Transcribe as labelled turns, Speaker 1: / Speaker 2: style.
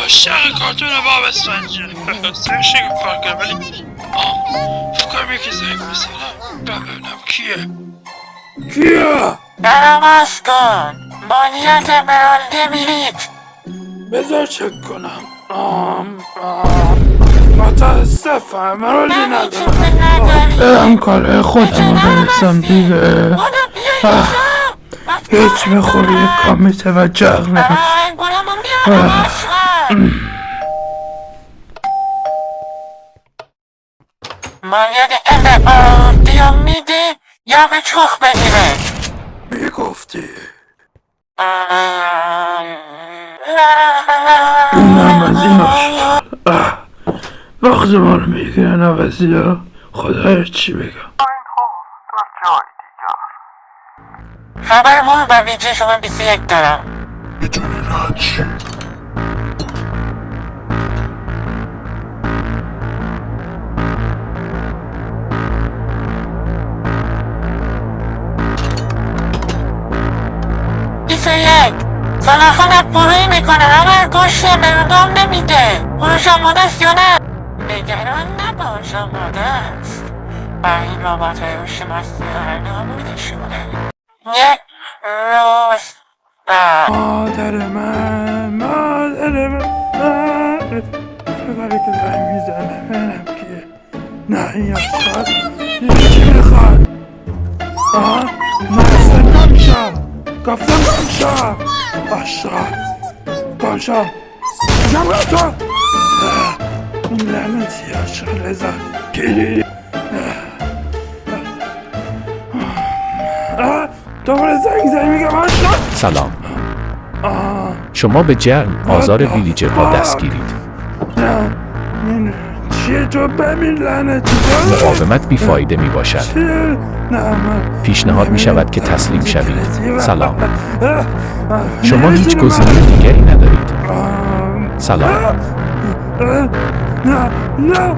Speaker 1: عاشق کارتون باب اسفنجه سرشی کار کرد ولی فکرم یکی زنگ بزنم ببینم کیه
Speaker 2: درماز کن باید امرالده میرید.
Speaker 1: بذار چک کنم متاسفم امرالدی ندارم برم کاره خودم رو برسم دیگه هیچ میخوری کامی توجه نمیشه
Speaker 2: باید امرالده رو میده یا به چخ بگیره.
Speaker 1: میگفتی اینم از این آشغال وقت ما رو میگیرن عوضی ها خدا چی بگم
Speaker 2: خبر ما بر ویجه شما 21 دارم.
Speaker 1: میتونی رد شی
Speaker 2: فلاخانت بروی میکنه اما گوشت مردم نمیده. خودش آماده است یا نه؟ نگران نباش آماده است. و این رابط های هوش مصنوعی نابوده شده. یک روز
Speaker 1: مادر من فکره که زنگ میزنه ببینم کیه نه این آشغال چی میخواد من اصلا گم شم گفتم گم شم آشغال گم شم گم تو اون لعنتی آشغال ازا گیری دوباره زنگ میگم آشغال.
Speaker 3: سلام. شما به جرم آزار ویلیجرها دستگیرید.
Speaker 1: نه چیه تو بمین لعنتی
Speaker 3: مقاومت بیفایده می باشد. پیشنهاد می شود که تسلیم شوید. سلام. شما هیچ گزینه دیگری ندارید. سلام.
Speaker 1: نه